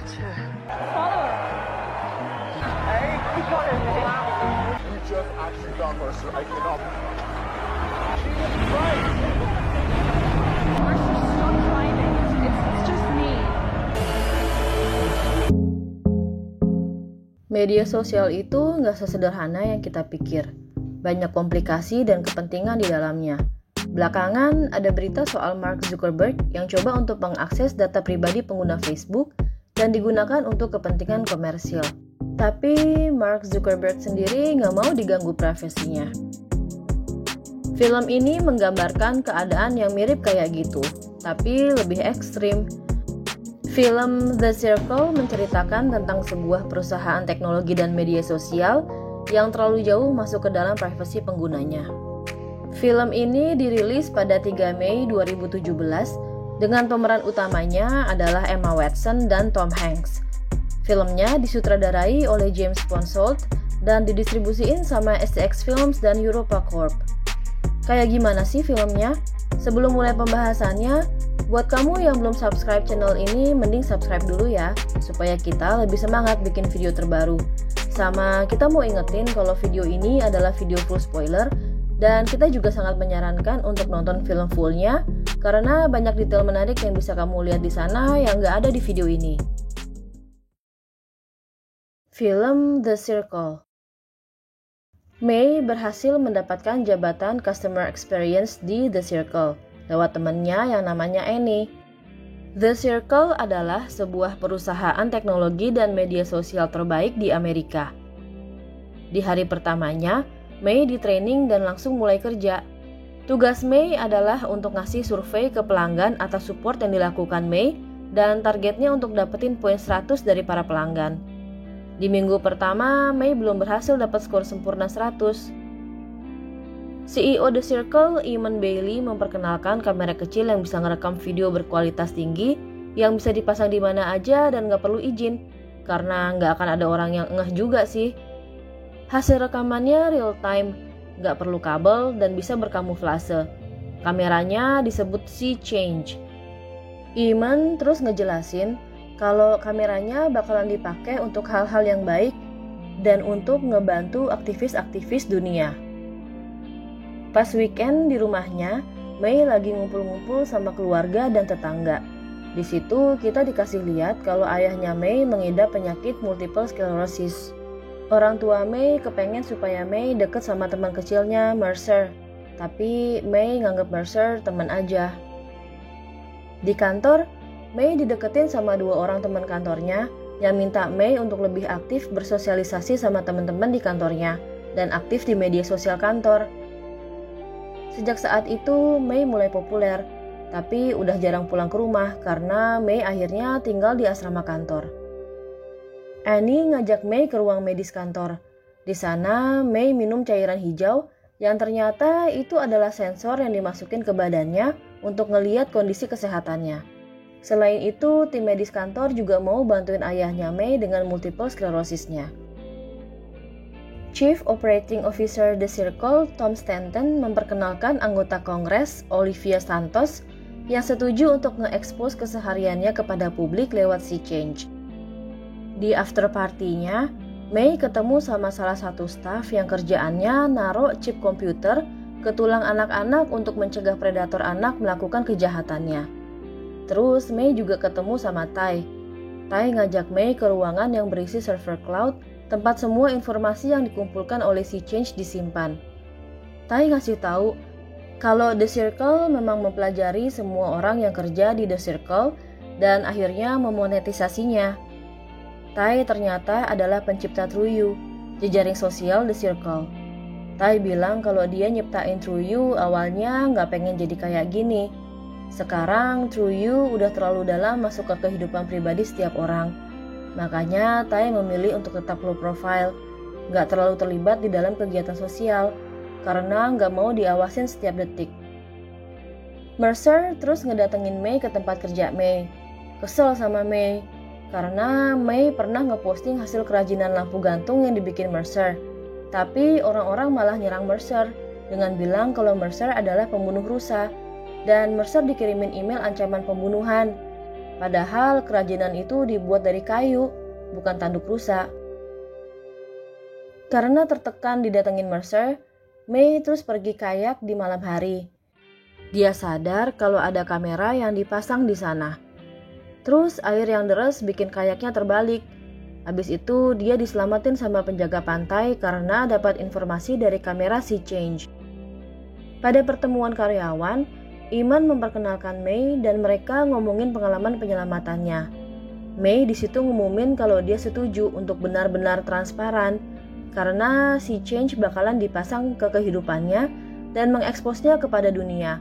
You just actually got Mercer. I cannot. Jesus Christ! Mercer's still driving. It's just me. Media sosial itu nggak sesederhana yang kita pikir. Banyak komplikasi dan kepentingan di dalamnya. Belakangan ada berita soal Mark Zuckerberg yang coba untuk mengakses data pribadi pengguna Facebook dan digunakan untuk kepentingan komersil. Tapi Mark Zuckerberg sendiri nggak mau diganggu privasinya. Film ini menggambarkan keadaan yang mirip kayak gitu, tapi lebih ekstrim. Film The Circle menceritakan tentang sebuah perusahaan teknologi dan media sosial yang terlalu jauh masuk ke dalam privasi penggunanya. Film ini dirilis pada 3 Mei 2017 dengan pemeran utamanya adalah Emma Watson dan Tom Hanks. Filmnya disutradarai oleh James Ponsoldt dan didistribusiin sama STX Films dan Europa Corp. Kayak gimana sih filmnya? Sebelum mulai pembahasannya, buat kamu yang belum subscribe channel ini, mending subscribe dulu ya, supaya kita lebih semangat bikin video terbaru. Sama kita mau ingetin kalau video ini adalah video full spoiler, dan kita juga sangat menyarankan untuk nonton film fullnya, karena banyak detail menarik yang bisa kamu lihat di sana yang nggak ada di video ini. Film The Circle. May berhasil mendapatkan jabatan Customer Experience di The Circle lewat temannya yang namanya Annie. The Circle adalah sebuah perusahaan teknologi dan media sosial terbaik di Amerika. Di hari pertamanya, May di-training dan langsung mulai kerja. Tugas May adalah untuk ngasih survei ke pelanggan atas support yang dilakukan May dan targetnya untuk dapetin poin 100 dari para pelanggan. Di minggu pertama, May belum berhasil dapat skor sempurna 100. CEO The Circle, Eamon Bailey, memperkenalkan kamera kecil yang bisa ngerekam video berkualitas tinggi yang bisa dipasang di mana aja dan nggak perlu izin, karena nggak akan ada orang yang ngeh juga sih. Hasil rekamannya real time, nggak perlu kabel dan bisa berkamuflase. Kameranya disebut Sea Change. Eamon terus ngejelasin kalau kameranya bakalan dipakai untuk hal-hal yang baik dan untuk ngebantu aktivis-aktivis dunia. Pas weekend di rumahnya, May lagi ngumpul-ngumpul sama keluarga dan tetangga. Di situ kita dikasih lihat kalau ayahnya May mengidap penyakit multiple sclerosis. Orang tua May kepengen supaya May deket sama teman kecilnya, Mercer. Tapi May nganggep Mercer teman aja. Di kantor, May dideketin sama 2 orang teman kantornya yang minta May untuk lebih aktif bersosialisasi sama teman-teman di kantornya dan aktif di media sosial kantor. Sejak saat itu, May mulai populer, tapi udah jarang pulang ke rumah karena May akhirnya tinggal di asrama kantor. Annie ngajak May ke ruang medis kantor. Di sana, May minum cairan hijau yang ternyata itu adalah sensor yang dimasukin ke badannya untuk ngeliat kondisi kesehatannya. Selain itu, tim medis kantor juga mau bantuin ayahnya May dengan multiple sclerosisnya. Chief Operating Officer The Circle, Tom Stanton, memperkenalkan anggota Kongres, Olivia Santos, yang setuju untuk nge-expose kesehariannya kepada publik lewat Sea Change. Di after party-nya, May ketemu sama salah satu staf yang kerjaannya naruh chip komputer ke tulang anak-anak untuk mencegah predator anak melakukan kejahatannya. Terus May juga ketemu sama Tai. Tai ngajak May ke ruangan yang berisi server cloud, tempat semua informasi yang dikumpulkan oleh Sea Change disimpan. Tai ngasih tahu kalau The Circle memang mempelajari semua orang yang kerja di The Circle dan akhirnya memonetisasinya. Tai ternyata adalah pencipta TrueU, jejaring sosial The Circle. Tai bilang kalau dia nyiptain TrueU awalnya nggak pengen jadi kayak gini. Sekarang TrueU udah terlalu dalam masuk ke kehidupan pribadi setiap orang. Makanya Tai memilih untuk tetap low profile, nggak terlalu terlibat di dalam kegiatan sosial, karena nggak mau diawasin setiap detik. Mercer terus ngedatengin May ke tempat kerja May. Kesel sama May, karena May pernah ngeposting hasil kerajinan lampu gantung yang dibikin Mercer. Tapi orang-orang malah nyerang Mercer dengan bilang kalau Mercer adalah pembunuh rusa. Dan Mercer dikirimin email ancaman pembunuhan. Padahal kerajinan itu dibuat dari kayu, bukan tanduk rusa. Karena tertekan didatengin Mercer, May terus pergi kayak di malam hari. Dia sadar kalau ada kamera yang dipasang di sana. Terus air yang deras bikin kayaknya terbalik. Habis itu dia diselamatin sama penjaga pantai karena dapat informasi dari kamera Sea Change. Pada pertemuan karyawan, Iman memperkenalkan May dan mereka ngomongin pengalaman penyelamatannya. May di situ ngumumin kalau dia setuju untuk benar-benar transparan karena Sea Change bakalan dipasang ke kehidupannya dan mengeksposnya kepada dunia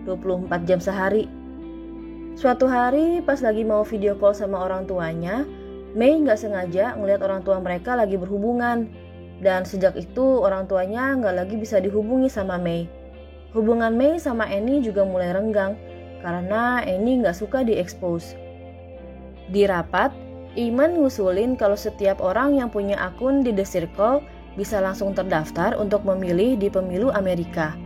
24 jam sehari. Suatu hari pas lagi mau video call sama orang tuanya, May nggak sengaja ngeliat orang tua mereka lagi berhubungan. Dan sejak itu orang tuanya nggak lagi bisa dihubungi sama May. Hubungan May sama Annie juga mulai renggang karena Annie nggak suka diekspos. Di rapat, Iman ngusulin kalau setiap orang yang punya akun di The Circle bisa langsung terdaftar untuk memilih di pemilu Amerika.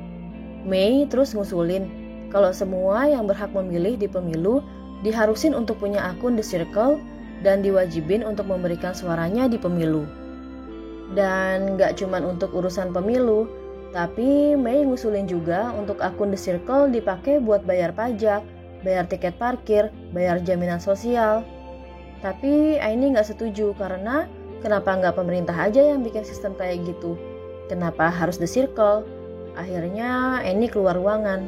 May terus ngusulin kalau semua yang berhak memilih di pemilu diharusin untuk punya akun The Circle dan diwajibin untuk memberikan suaranya di pemilu. Dan gak cuman untuk urusan pemilu, tapi May ngusulin juga untuk akun The Circle dipakai buat bayar pajak, bayar tiket parkir, bayar jaminan sosial. Tapi Aini gak setuju karena kenapa gak pemerintah aja yang bikin sistem kayak gitu? Kenapa harus The Circle? Akhirnya Aini keluar ruangan.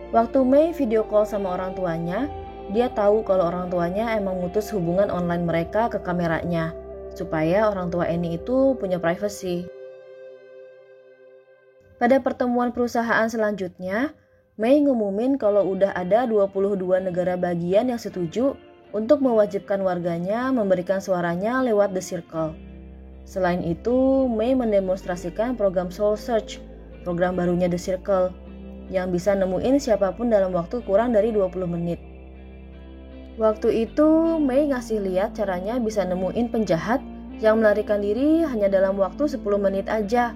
Waktu May video call sama orang tuanya, dia tahu kalau orang tuanya emang mutus hubungan online mereka ke kameranya, supaya orang tua Annie itu punya privacy. Pada pertemuan perusahaan selanjutnya, May ngumumin kalau udah ada 22 negara bagian yang setuju untuk mewajibkan warganya memberikan suaranya lewat The Circle. Selain itu, May mendemonstrasikan program Soul Search, program barunya The Circle, yang bisa nemuin siapapun dalam waktu kurang dari 20 menit. Waktu itu, May ngasih lihat caranya bisa nemuin penjahat yang melarikan diri hanya dalam waktu 10 menit aja.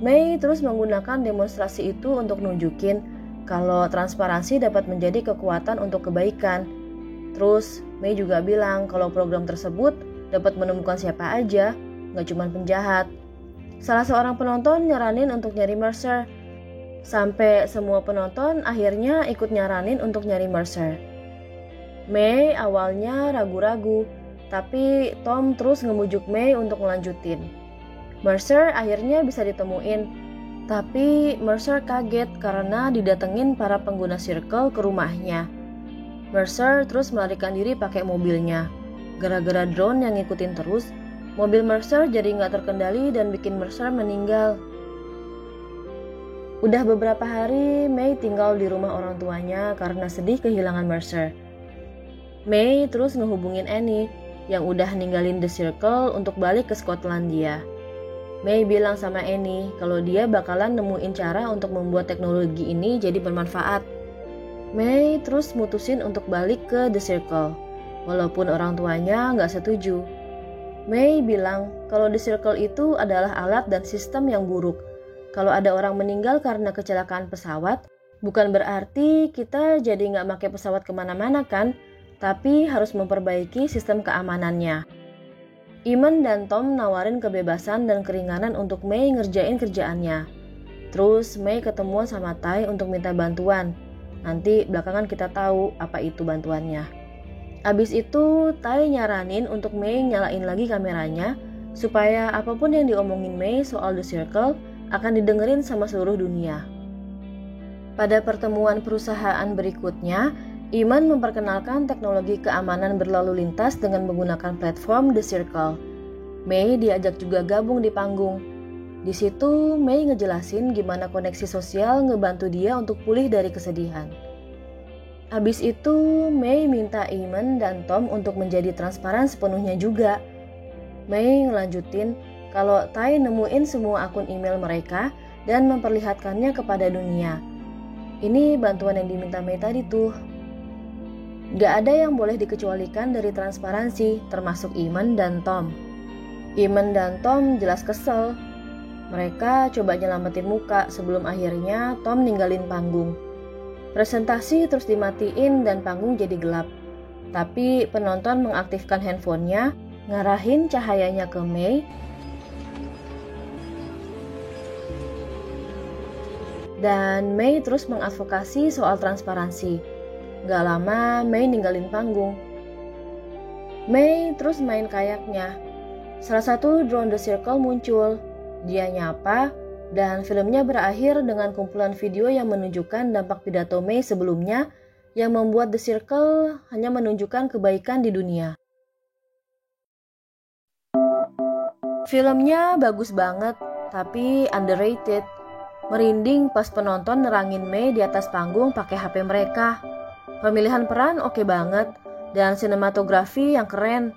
May terus menggunakan demonstrasi itu untuk nunjukin kalau transparansi dapat menjadi kekuatan untuk kebaikan. Terus, May juga bilang kalau program tersebut dapat menemukan siapa aja, nggak cuma penjahat. Salah seorang penonton nyaranin untuk nyari Mercer. Sampai semua penonton akhirnya ikut nyaranin untuk nyari Mercer. May awalnya ragu-ragu, tapi Tom terus ngebujuk May untuk ngelanjutin. Mercer akhirnya bisa ditemuin, tapi Mercer kaget karena didatengin para pengguna Circle ke rumahnya. Mercer terus melarikan diri pakai mobilnya. Gara-gara drone yang ngikutin terus, mobil Mercer jadi nggak terkendali dan bikin Mercer meninggal. Udah beberapa hari, May tinggal di rumah orang tuanya karena sedih kehilangan Mercer. May terus ngehubungin Annie yang udah ninggalin The Circle untuk balik ke Skotlandia. May bilang sama Annie kalau dia bakalan nemuin cara untuk membuat teknologi ini jadi bermanfaat. May terus mutusin untuk balik ke The Circle, walaupun orang tuanya nggak setuju. May bilang kalau The Circle itu adalah alat dan sistem yang buruk. Kalau ada orang meninggal karena kecelakaan pesawat, bukan berarti kita jadi nggak pakai pesawat kemana-mana kan, tapi harus memperbaiki sistem keamanannya. Iman dan Tom nawarin kebebasan dan keringanan untuk May ngerjain kerjaannya. Terus May ketemuan sama Ty untuk minta bantuan. Nanti belakangan kita tahu apa itu bantuannya. Abis itu Ty nyaranin untuk May nyalain lagi kameranya supaya apapun yang diomongin May soal The Circle akan didengerin sama seluruh dunia. Pada pertemuan perusahaan berikutnya, Iman memperkenalkan teknologi keamanan berlalu lintas dengan menggunakan platform The Circle. May diajak juga gabung di panggung. Di situ May ngejelasin gimana koneksi sosial ngebantu dia untuk pulih dari kesedihan. Habis itu May minta Iman dan Tom untuk menjadi transparan sepenuhnya juga. May ngelanjutin kalau Ty nemuin semua akun email mereka dan memperlihatkannya kepada dunia. Ini bantuan yang diminta May tadi tuh. Gak ada yang boleh dikecualikan dari transparansi, termasuk Iman dan Tom. Iman dan Tom jelas kesel. Mereka coba nyelamatin muka sebelum akhirnya Tom ninggalin panggung. Presentasi terus dimatiin dan panggung jadi gelap. Tapi penonton mengaktifkan handphonenya, ngarahin cahayanya ke Mei, dan Mei terus mengadvokasi soal transparansi. Gak lama, Mei ninggalin panggung. Mei terus main kayaknya. Salah satu drone The Circle muncul. Dia nyapa, dan filmnya berakhir dengan kumpulan video yang menunjukkan dampak pidato Mei sebelumnya yang membuat The Circle hanya menunjukkan kebaikan di dunia. Filmnya bagus banget, tapi underrated. Merinding pas penonton nerangin Mei di atas panggung pakai HP mereka. Pemilihan peran oke banget, dan sinematografi yang keren.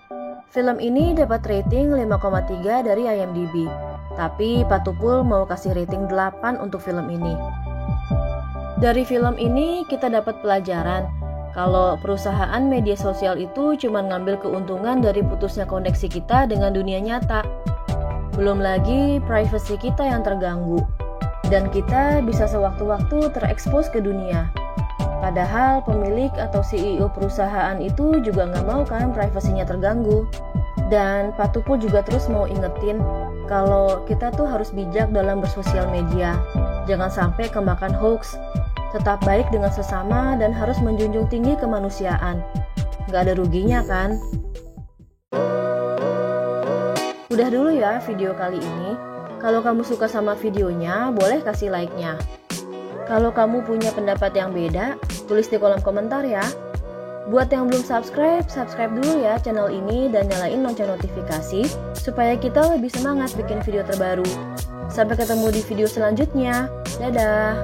Film ini dapat rating 5,3 dari IMDb, tapi Pak Tupul mau kasih rating 8 untuk film ini. Dari film ini kita dapat pelajaran kalau perusahaan media sosial itu cuma ngambil keuntungan dari putusnya koneksi kita dengan dunia nyata. Belum lagi privasi kita yang terganggu, dan kita bisa sewaktu-waktu terekspos ke dunia. Padahal pemilik atau CEO perusahaan itu juga nggak mau kan privasinya terganggu. Dan Pak Tupul juga terus mau ingetin kalau kita tuh harus bijak dalam bersosial media. Jangan sampai kemakan hoax. Tetap baik dengan sesama dan harus menjunjung tinggi kemanusiaan. Nggak ada ruginya kan? Udah dulu ya video kali ini. Kalau kamu suka sama videonya, boleh kasih like-nya. Kalau kamu punya pendapat yang beda, tulis di kolom komentar ya. Buat yang belum subscribe, subscribe dulu ya channel ini dan nyalain lonceng notifikasi supaya kita lebih semangat bikin video terbaru. Sampai ketemu di video selanjutnya. Dadah!